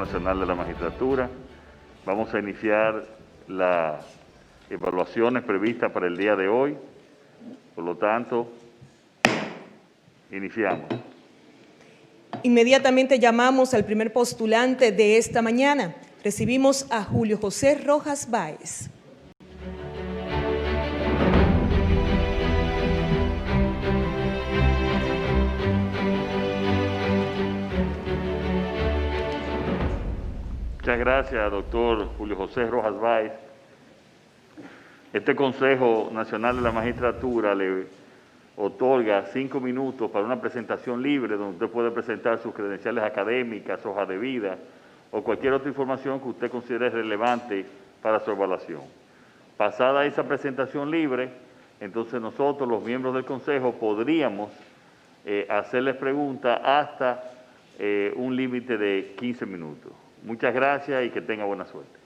Nacional de la Magistratura. Vamos a iniciar las evaluaciones previstas para el día de hoy. Por lo tanto, iniciamos. Inmediatamente llamamos al primer postulante de esta mañana. Recibimos a Julio José Rojas Báez. Muchas gracias, doctor Julio José Rojas Báez. Este Consejo Nacional de la Magistratura le otorga 5 minutos para una presentación libre donde usted puede presentar sus credenciales académicas, hojas de vida o cualquier otra información que usted considere relevante para su evaluación. Pasada esa presentación libre, entonces nosotros, los miembros del Consejo, podríamos hacerles preguntas hasta un límite de 15 minutos. Muchas gracias y que tenga buena suerte.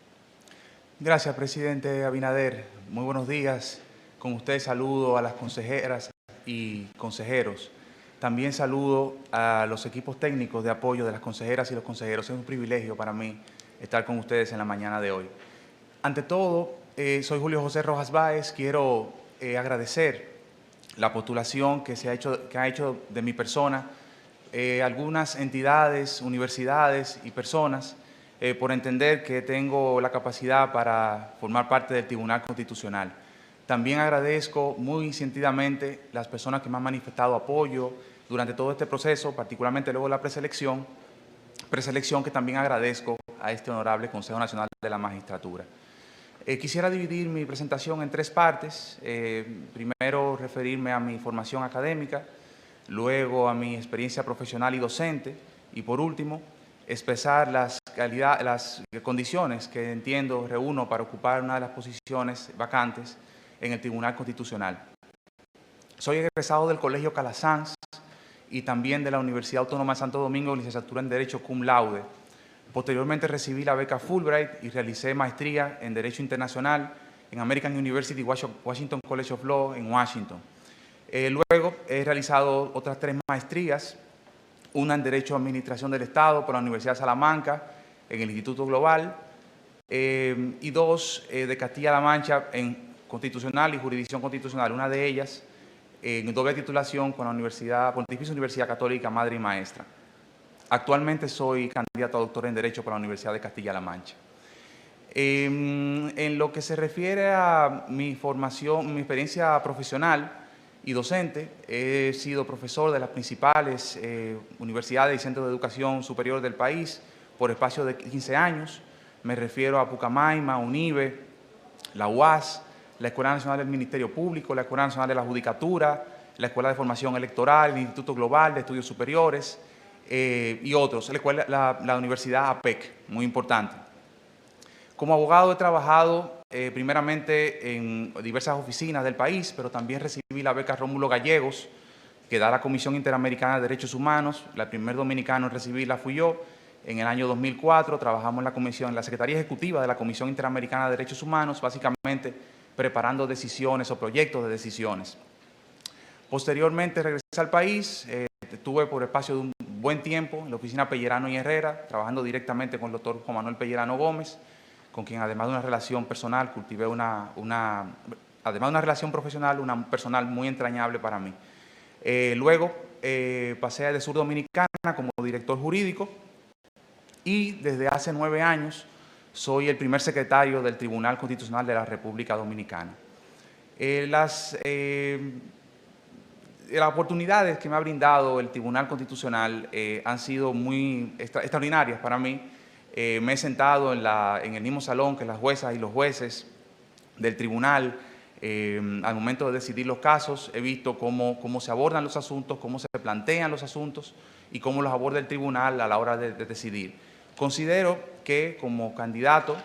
Gracias, presidente Abinader. Muy buenos días. Con usted saludo a las consejeras y consejeros. También saludo a los equipos técnicos de apoyo de las consejeras y los consejeros. Es un privilegio para mí estar con ustedes en la mañana de hoy. Ante todo, soy Julio José Rojas Báez. Quiero agradecer la postulación que ha hecho de mi persona algunas entidades, universidades y personas por entender que tengo la capacidad para formar parte del Tribunal Constitucional. También agradezco muy sentidamente las personas que me han manifestado apoyo durante todo este proceso, particularmente luego de la preselección que también agradezco a este honorable Consejo Nacional de la Magistratura. Quisiera dividir mi presentación en 3 partes. Primero, referirme a mi formación académica, luego a mi experiencia profesional y docente, y por último, expresar las condiciones que entiendo reúno para ocupar una de las posiciones vacantes en el Tribunal Constitucional. Soy egresado del Colegio Calasanz y también de la Universidad Autónoma de Santo Domingo, licenciatura en Derecho cum laude. Posteriormente recibí la beca Fulbright y realicé maestría en Derecho Internacional en American University Washington College of Law en Washington. Luego he realizado otras 3 maestrías, una en Derecho a Administración del Estado por la Universidad de Salamanca en el Instituto Global y 2 de Castilla-La Mancha en Constitucional y Jurisdicción Constitucional, una de ellas en doble titulación con la Pontificia Universidad Católica Madre y Maestra. Actualmente soy candidato a doctor en Derecho por la Universidad de Castilla-La Mancha. En lo que se refiere a mi formación, mi experiencia profesional y docente, he sido profesor de las principales universidades y centros de educación superior del país por espacio de 15 años. Me refiero a Pucamaima, UNIBE, la UAS, la Escuela Nacional del Ministerio Público, la Escuela Nacional de la Judicatura, la Escuela de Formación Electoral, el Instituto Global de Estudios Superiores y otros, la Universidad APEC, muy importante. Como abogado he trabajado primeramente en diversas oficinas del país, pero también recibí la beca Rómulo Gallegos, que da la Comisión Interamericana de Derechos Humanos. El primer dominicano en recibirla fui yo. En el año 2004 trabajamos en la Secretaría Ejecutiva de la Comisión Interamericana de Derechos Humanos, básicamente preparando decisiones o proyectos de decisiones. Posteriormente regresé al país, estuve por espacio de un buen tiempo en la oficina Pellerano y Herrera, trabajando directamente con el doctor Juan Manuel Pellerano Gómez, con quien además de una relación personal, cultivé además de una relación profesional, una personal muy entrañable para mí. Luego pasé a de Sur Dominicana como director jurídico y desde hace 9 años soy el primer secretario del Tribunal Constitucional de la República Dominicana. Las oportunidades que me ha brindado el Tribunal Constitucional han sido muy extraordinarias para mí. Me he sentado en el mismo salón que las juezas y los jueces del tribunal. Al momento de decidir los casos, he visto cómo se abordan los asuntos, cómo se plantean los asuntos y cómo los aborda el tribunal a la hora de decidir. Considero que como candidato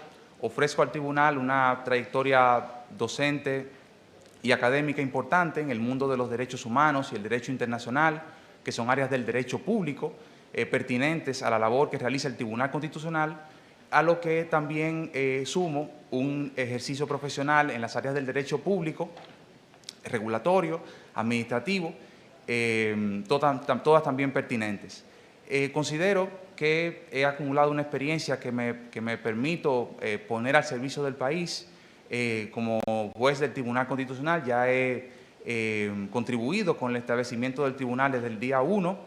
ofrezco al tribunal una trayectoria docente y académica importante en el mundo de los derechos humanos y el derecho internacional, que son áreas del derecho público pertinentes a la labor que realiza el Tribunal Constitucional, a lo que también sumo un ejercicio profesional en las áreas del derecho público, regulatorio, administrativo, todas también pertinentes. Considero que he acumulado una experiencia que me permito poner al servicio del país. Como juez del Tribunal Constitucional ya he contribuido con el establecimiento del tribunal desde el día 1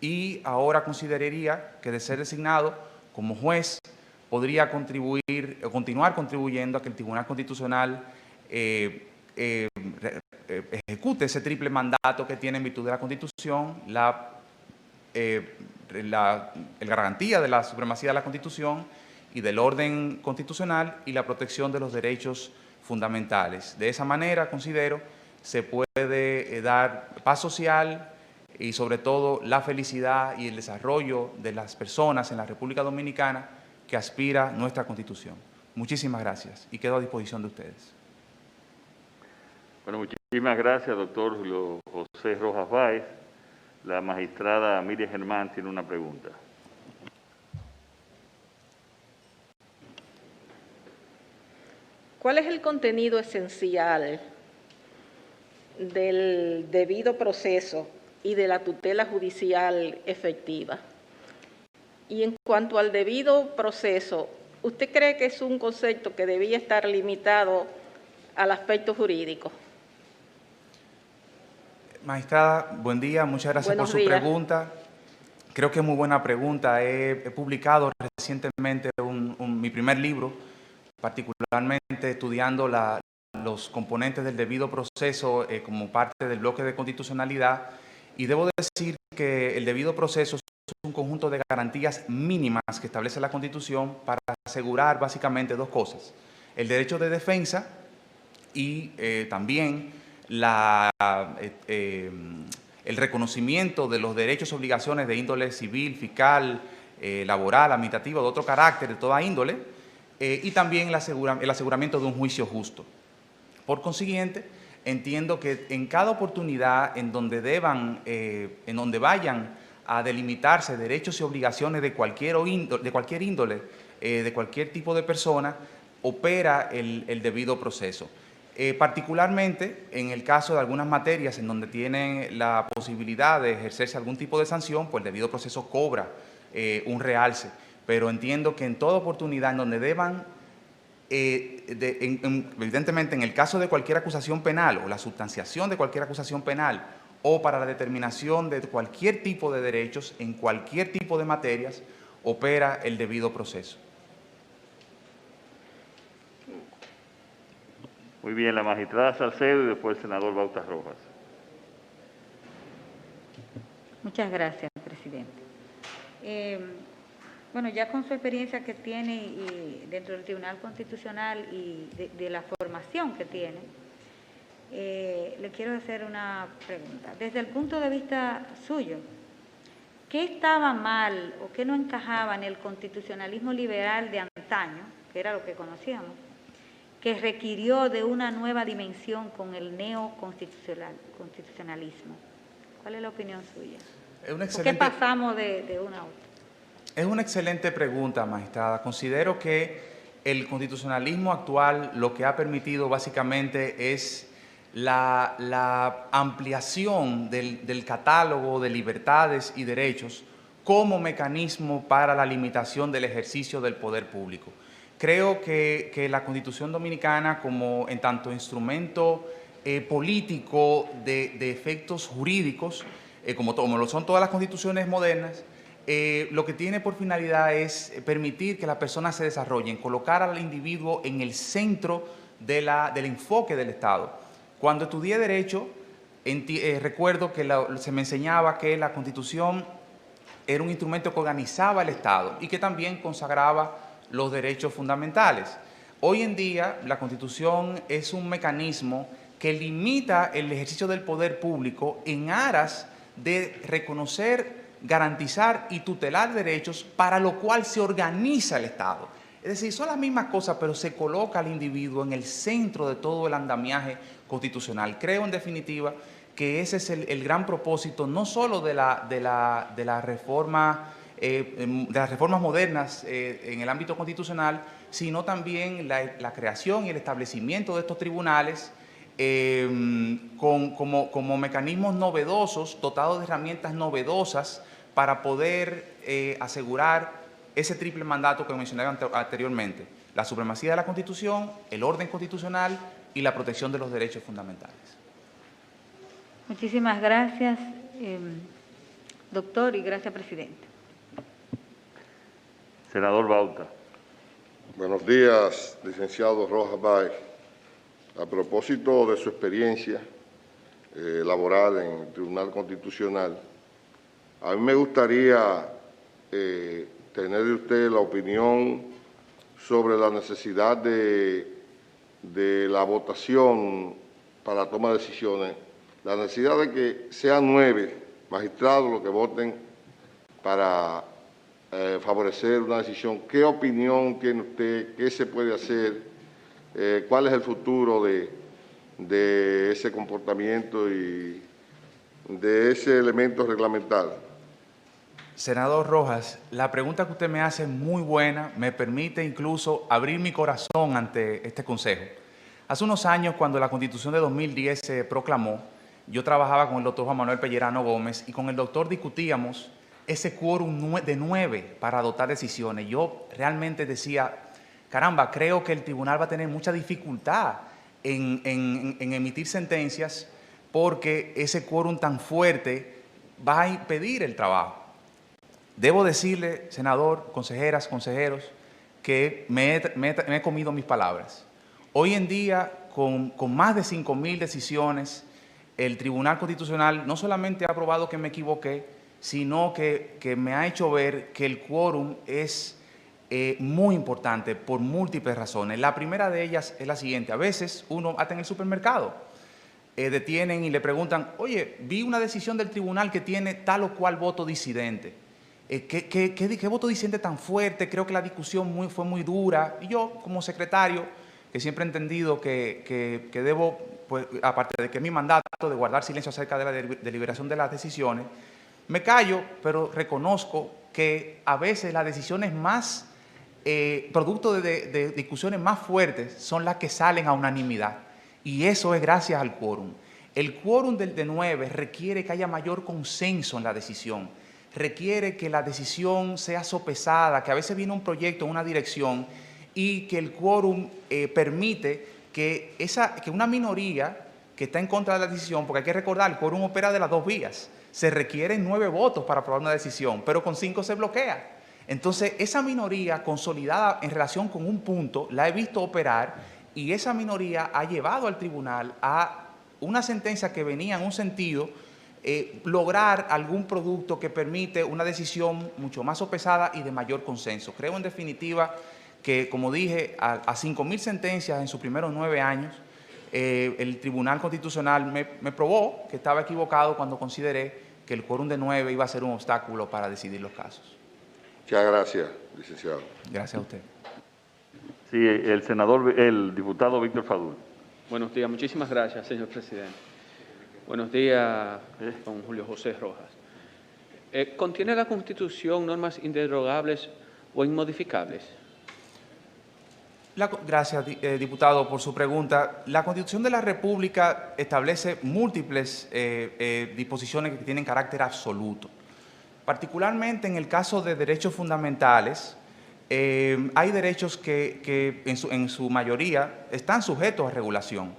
y ahora consideraría que de ser designado como juez podría continuar contribuyendo a que el Tribunal Constitucional ejecute ese triple mandato que tiene en virtud de la Constitución, la garantía de la supremacía de la Constitución y del orden constitucional y la protección de los derechos fundamentales. De esa manera, considero, se puede dar paz social y sobre todo la felicidad y el desarrollo de las personas en la República Dominicana que aspira nuestra Constitución. Muchísimas gracias y quedo a disposición de ustedes. Bueno, muchísimas gracias, doctor Julio José Rojas Báez. La magistrada Miriam Germán tiene una pregunta. ¿Cuál es el contenido esencial del debido proceso y de la tutela judicial efectiva? Y en cuanto al debido proceso, ¿usted cree que es un concepto que debía estar limitado al aspecto jurídico? Magistrada, buen día, muchas gracias por su pregunta. Creo que es muy buena pregunta. He publicado recientemente mi primer libro, particularmente estudiando los componentes del debido proceso como parte del bloque de constitucionalidad, y debo decir que el debido proceso es un conjunto de garantías mínimas que establece la Constitución para asegurar básicamente dos cosas: el derecho de defensa y también el reconocimiento de los derechos y obligaciones de índole civil, fiscal, laboral, administrativa, de otro carácter, de toda índole, y también el aseguramiento de un juicio justo. Por consiguiente, entiendo que en cada oportunidad en donde vayan a delimitarse derechos y obligaciones de cualquier índole, de cualquier tipo de persona, opera el debido proceso. Particularmente en el caso de algunas materias en donde tienen la posibilidad de ejercerse algún tipo de sanción, pues el debido proceso cobra un realce. Pero entiendo que en toda oportunidad en donde deban, evidentemente en el caso de cualquier acusación penal o la sustanciación de cualquier acusación penal o para la determinación de cualquier tipo de derechos en cualquier tipo de materias, opera el debido proceso. Muy bien, la magistrada Salcedo y después el senador Bautas Rojas. Muchas gracias, presidente. Bueno, ya con su experiencia que tiene y dentro del Tribunal Constitucional y de la formación que tiene, le quiero hacer una pregunta. Desde el punto de vista suyo, ¿qué estaba mal o qué no encajaba en el constitucionalismo liberal de antaño, que era lo que conocíamos, que requirió de una nueva dimensión con el neoconstitucionalismo? ¿Cuál es la opinión suya? ¿Por qué pasamos de una a otra? Es una excelente pregunta, magistrada. Considero que el constitucionalismo actual lo que ha permitido básicamente es la ampliación del catálogo de libertades y derechos como mecanismo para la limitación del ejercicio del poder público. Creo que la Constitución Dominicana, como en tanto instrumento político de efectos jurídicos, como lo son todas las constituciones modernas, lo que tiene por finalidad es permitir que las personas se desarrollen, colocar al individuo en el centro del enfoque del Estado. Cuando estudié Derecho, recuerdo que se me enseñaba que la Constitución era un instrumento que organizaba el Estado y que también consagraba los derechos fundamentales. Hoy en día, la Constitución es un mecanismo que limita el ejercicio del poder público en aras de reconocer, garantizar y tutelar derechos, para lo cual se organiza el Estado. Es decir, son las mismas cosas, pero se coloca al individuo en el centro de todo el andamiaje constitucional. Creo, en definitiva, que ese es el gran propósito, no solo de las reformas modernas en el ámbito constitucional, sino también la creación y el establecimiento de estos tribunales como mecanismos novedosos, dotados de herramientas novedosas para poder asegurar ese triple mandato que mencioné anteriormente: la supremacía de la Constitución, el orden constitucional y la protección de los derechos fundamentales. Muchísimas gracias, doctor, y gracias, presidente. Senador Bauta. Buenos días, licenciado Rojas Báez. A propósito de su experiencia laboral en el Tribunal Constitucional, a mí me gustaría tener de usted la opinión sobre la necesidad de la votación para la toma de decisiones, la necesidad de que sean 9 magistrados los que voten para favorecer una decisión. ¿Qué opinión tiene usted? ¿Qué se puede hacer? ¿Cuál es el futuro de ese comportamiento y de ese elemento reglamentario? Senador Rojas, la pregunta que usted me hace es muy buena, me permite incluso abrir mi corazón ante este consejo. Hace unos años, cuando la Constitución de 2010 se proclamó, yo trabajaba con el doctor Juan Manuel Pellerano Gómez y con el doctor discutíamos ese quórum de 9 para adoptar decisiones. Yo realmente decía, caramba, creo que el tribunal va a tener mucha dificultad en emitir sentencias porque ese quórum tan fuerte va a impedir el trabajo. Debo decirle, senador, consejeras, consejeros, que me he comido mis palabras. Hoy en día, con más de 5.000 decisiones, el Tribunal Constitucional no solamente ha aprobado que me equivoqué, sino que me ha hecho ver que el quórum es muy importante por múltiples razones. La primera de ellas es la siguiente: a veces uno, hasta en el supermercado, detienen y le preguntan, oye, vi una decisión del tribunal que tiene tal o cual voto disidente. ¿Qué voto disidente tan fuerte? Creo que la discusión fue muy dura. Y yo, como secretario, que siempre he entendido que debo, pues, aparte de que es mi mandato de guardar silencio acerca de la deliberación de las decisiones, me callo, pero reconozco que a veces las decisiones más, producto de discusiones más fuertes, son las que salen a unanimidad. Y eso es gracias al quórum. El quórum de 9 requiere que haya mayor consenso en la decisión. Requiere que la decisión sea sopesada, que a veces viene un proyecto en una dirección y que el quórum permite que una minoría que está en contra de la decisión, porque hay que recordar, el quórum opera de las dos vías. Se requieren 9 votos para aprobar una decisión, pero con 5 se bloquea. Entonces, esa minoría consolidada en relación con un punto, la he visto operar, y esa minoría ha llevado al tribunal a una sentencia que venía en un sentido, lograr algún producto que permite una decisión mucho más sopesada y de mayor consenso. Creo, en definitiva, que, como dije, a 5.000 sentencias en sus primeros 9 años, el Tribunal Constitucional me probó que estaba equivocado cuando consideré que el quórum de 9 iba a ser un obstáculo para decidir los casos. Muchas gracias, licenciado. Gracias a usted. Sí, el diputado Víctor Fadul. Buenos días, muchísimas gracias, señor presidente. Buenos días, don Julio José Rojas. ¿Contiene la Constitución normas inderogables o inmodificables? Gracias, diputado, por su pregunta. La Constitución de la República establece múltiples disposiciones que tienen carácter absoluto. Particularmente en el caso de derechos fundamentales, hay derechos que en su mayoría están sujetos a regulación,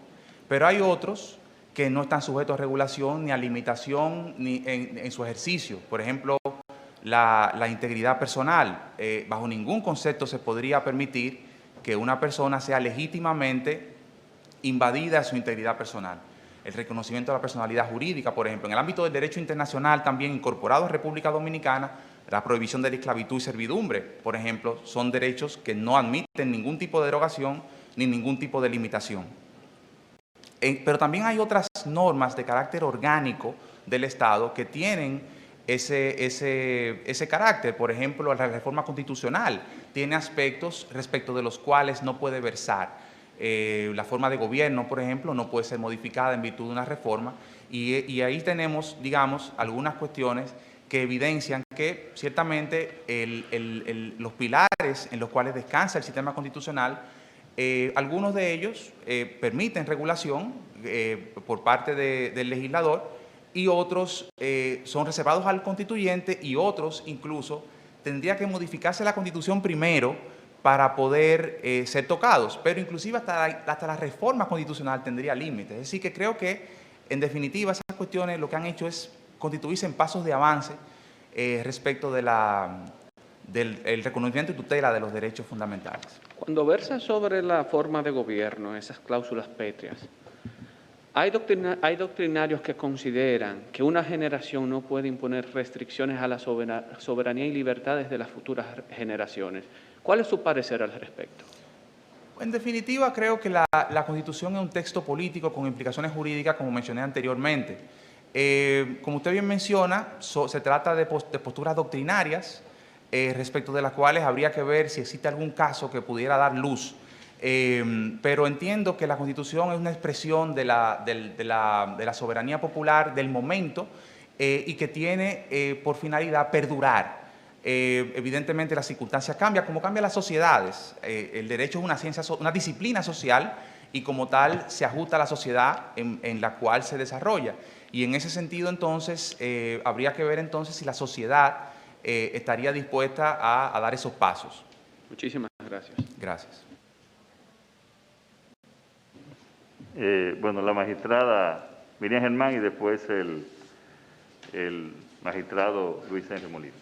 pero hay otros que no están sujetos a regulación ni a limitación ni en su ejercicio. Por ejemplo, la integridad personal. Bajo ningún concepto se podría permitir que una persona sea legítimamente invadida su integridad personal. El reconocimiento de la personalidad jurídica, por ejemplo. En el ámbito del derecho internacional, también incorporado en República Dominicana, la prohibición de la esclavitud y servidumbre, por ejemplo, son derechos que no admiten ningún tipo de derogación ni ningún tipo de limitación. Pero también hay otras normas de carácter orgánico del Estado que tienen ese carácter. Por ejemplo, la reforma constitucional tiene aspectos respecto de los cuales no puede versar. La forma de gobierno, por ejemplo, no puede ser modificada en virtud de una reforma, y ahí tenemos, digamos, algunas cuestiones que evidencian que ciertamente los pilares en los cuales descansa el sistema constitucional, algunos de ellos permiten regulación por parte del legislador, y otros son reservados al constituyente y otros incluso tendría que modificarse la Constitución primero para poder ser tocados, pero inclusive hasta la reforma constitucional tendría límites. Es decir, que creo que, en definitiva, esas cuestiones lo que han hecho es constituirse en pasos de avance respecto de del reconocimiento y tutela de los derechos fundamentales. Cuando versa sobre la forma de gobierno, esas cláusulas pétreas, hay doctrinarios que consideran que una generación no puede imponer restricciones a la soberanía y libertades de las futuras generaciones. ¿Cuál es su parecer al respecto? En definitiva, creo que la Constitución es un texto político con implicaciones jurídicas, como mencioné anteriormente. Como usted bien menciona, se trata de posturas doctrinarias respecto de las cuales habría que ver si existe algún caso que pudiera dar luz. Pero entiendo que la Constitución es una expresión de la soberanía popular del momento y que tiene por finalidad perdurar. Evidentemente las circunstancias cambian, como cambian las sociedades. El derecho es una ciencia, una disciplina social y como tal se ajusta a la sociedad en la cual se desarrolla. Y en ese sentido entonces habría que ver entonces si la sociedad estaría dispuesta a dar esos pasos. Muchísimas gracias. Gracias. Bueno, la magistrada Miriam Germán y después el magistrado Luis Henry Molina.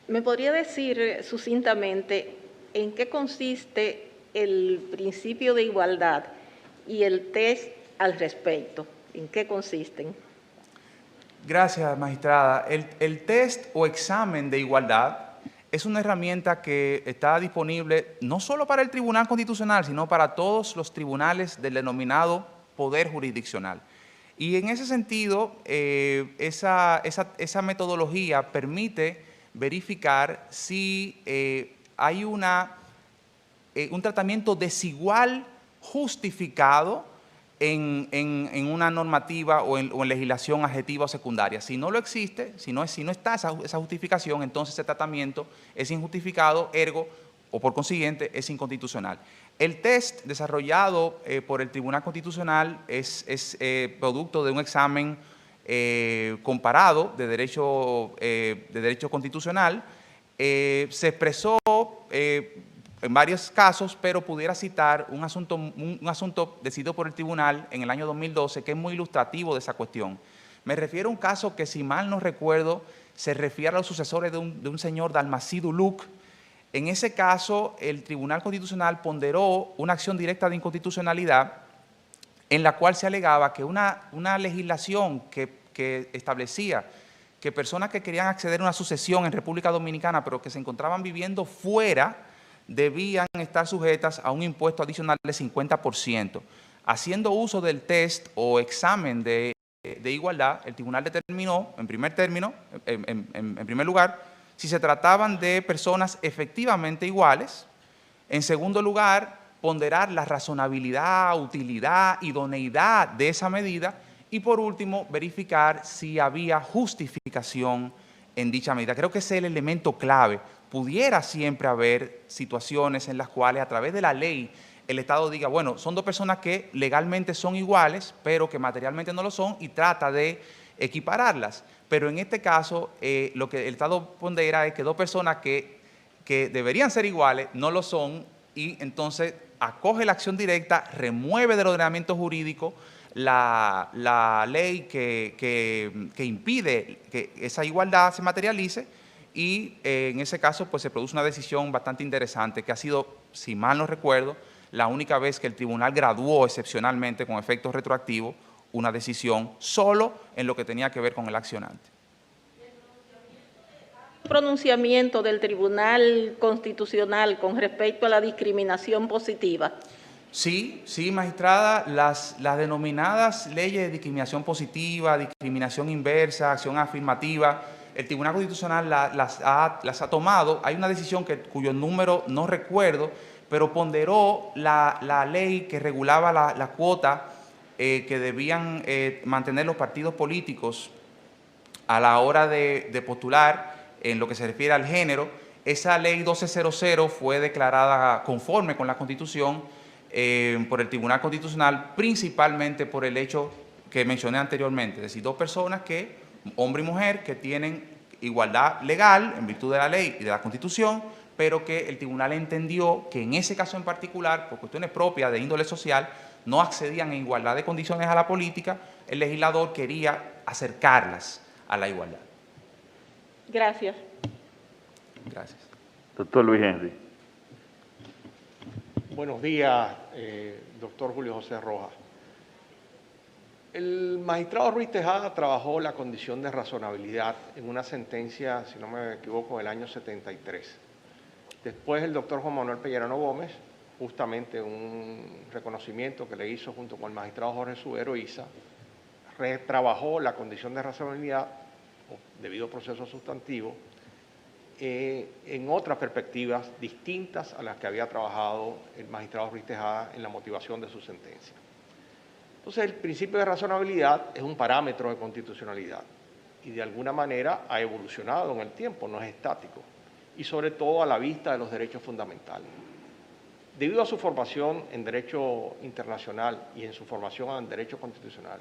¿Me podría decir sucintamente en qué consiste el principio de igualdad y el test al respecto? ¿En qué consisten? Gracias, magistrada. El test o examen de igualdad es una herramienta que está disponible no solo para el Tribunal Constitucional, sino para todos los tribunales del denominado Poder Jurisdiccional. Y en ese sentido, esa metodología permite verificar si hay un tratamiento desigual justificado en una normativa o en legislación adjetiva o secundaria. Si no lo existe, si no está esa justificación, entonces ese tratamiento es injustificado, ergo, o por consiguiente, es inconstitucional. El test desarrollado por el Tribunal Constitucional es producto de un examen comparado de derecho constitucional. Se expresó en varios casos, pero pudiera citar un asunto decidido por el tribunal en el año 2012 que es muy ilustrativo de esa cuestión. Me refiero a un caso que, si mal no recuerdo, se refiere a los sucesores de un señor Dalmacido Luc. En ese caso, el Tribunal Constitucional ponderó una acción directa de inconstitucionalidad en la cual se alegaba que una legislación que establecía que personas que querían acceder a una sucesión en República Dominicana, pero que se encontraban viviendo fuera, debían estar sujetas a un impuesto adicional del 50%. Haciendo uso del test o examen de igualdad, el tribunal determinó, en primer lugar, si se trataban de personas efectivamente iguales. En segundo lugar, ponderar la razonabilidad, utilidad, idoneidad de esa medida. Y por último, verificar si había justificación en dicha medida. Creo que ese es el elemento clave. Pudiera siempre haber situaciones en las cuales a través de la ley el Estado diga, bueno, son dos personas que legalmente son iguales, pero que materialmente no lo son y trata de equipararlas. Pero en este caso, lo que el Estado pondera es que dos personas que deberían ser iguales no lo son y entonces acoge la acción directa, remueve del ordenamiento jurídico la ley que impide que esa igualdad se materialice y en ese caso pues se produce una decisión bastante interesante que ha sido, si mal no recuerdo, la única vez que el tribunal graduó excepcionalmente con efectos retroactivos una decisión solo en lo que tenía que ver con el accionante. Pronunciamiento del Tribunal Constitucional con respecto a la discriminación positiva. Sí, magistrada, las denominadas leyes de discriminación positiva, discriminación inversa, acción afirmativa, el Tribunal Constitucional las ha tomado. Hay una decisión cuyo número no recuerdo, pero ponderó la ley que regulaba la cuota que debían mantener los partidos políticos a la hora de postular en lo que se refiere al género. Esa ley 1200 fue declarada conforme con la Constitución por el Tribunal Constitucional, principalmente por el hecho que mencioné anteriormente, es decir, dos personas hombre y mujer, que tienen igualdad legal en virtud de la ley y de la Constitución, pero que el tribunal entendió que en ese caso en particular, por cuestiones propias de índole social, no accedían en igualdad de condiciones a la política. El legislador quería acercarlas a la igualdad. Gracias. Gracias. Doctor Luis Henry. Buenos días, doctor Julio José Rojas. El magistrado Ruiz Tejada trabajó la condición de razonabilidad en una sentencia, si no me equivoco, del año 73. Después el doctor Juan Manuel Pellerano Gómez, justamente un reconocimiento que le hizo junto con el magistrado Jorge Subero Isa, retrabajó la condición de razonabilidad, debido a proceso sustantivo, en otras perspectivas distintas a las que había trabajado el magistrado Ruiz Tejada en la motivación de su sentencia. Entonces, el principio de razonabilidad es un parámetro de constitucionalidad y de alguna manera ha evolucionado en el tiempo, no es estático, y sobre todo a la vista de los derechos fundamentales. Debido a su formación en Derecho Internacional y en su formación en Derecho Constitucional,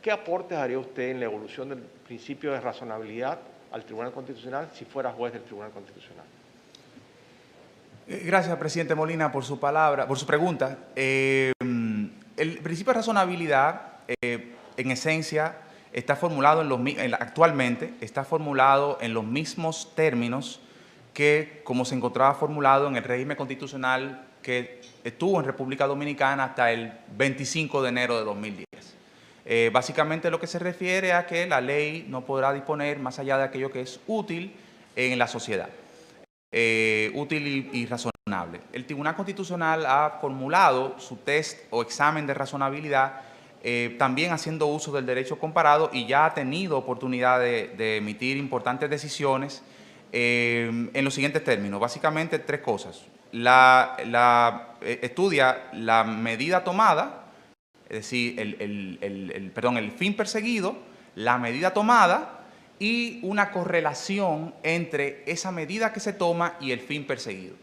¿qué aportes haría usted en la evolución del principio de razonabilidad al Tribunal Constitucional si fuera juez del Tribunal Constitucional? Gracias, presidente Molina, por su pregunta. El principio de razonabilidad, en esencia, está formulado actualmente está formulado en los mismos términos que como se encontraba formulado en el régimen constitucional que estuvo en República Dominicana hasta el 25 de enero de 2010. Básicamente lo que se refiere a que la ley no podrá disponer más allá de aquello que es útil en la sociedad, útil y razonable. El Tribunal Constitucional ha formulado su test o examen de razonabilidad también haciendo uso del derecho comparado y ya ha tenido oportunidad de emitir importantes decisiones en los siguientes términos. Básicamente tres cosas. Estudia la medida tomada, es decir, el fin perseguido, la medida tomada y una correlación entre esa medida que se toma y el fin perseguido.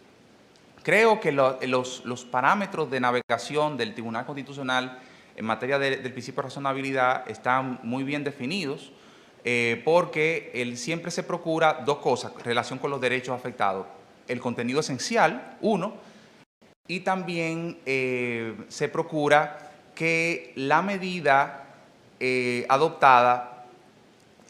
Creo que los parámetros de navegación del Tribunal Constitucional en materia del principio de razonabilidad están muy bien definidos porque siempre se procura dos cosas, relación con los derechos afectados. El contenido esencial, uno, y también se procura que la medida adoptada,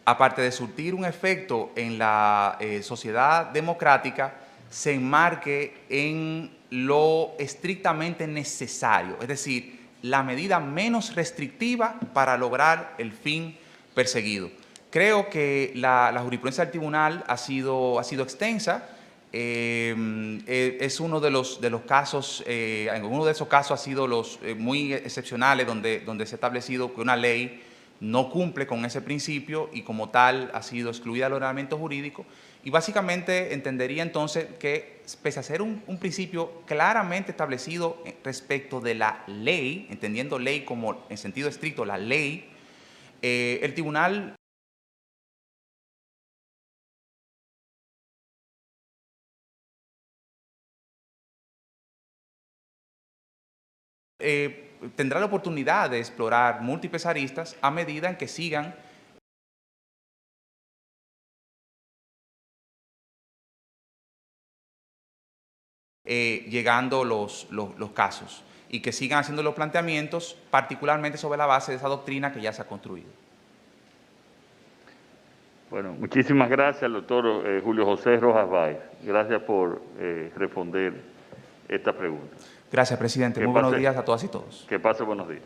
aparte de surtir un efecto en la sociedad democrática, se enmarque en lo estrictamente necesario, es decir, la medida menos restrictiva para lograr el fin perseguido. Creo que la jurisprudencia del tribunal ha sido extensa. Es uno de los casos, uno de esos casos ha sido los muy excepcionales donde se ha establecido que una ley no cumple con ese principio y como tal ha sido excluida del ordenamiento jurídico. Y básicamente entendería entonces que, pese a ser un principio claramente establecido respecto de la ley, entendiendo ley como en sentido estricto la ley, el tribunal tendrá la oportunidad de explorar múltiples aristas a medida en que sigan llegando los casos y que sigan haciendo los planteamientos, particularmente sobre la base de esa doctrina que ya se ha construido. Bueno, muchísimas gracias al doctor Julio José Rojas Báez. Gracias por responder esta pregunta. Gracias, presidente. Muy buenos días a todas y todos. Que pase buenos días.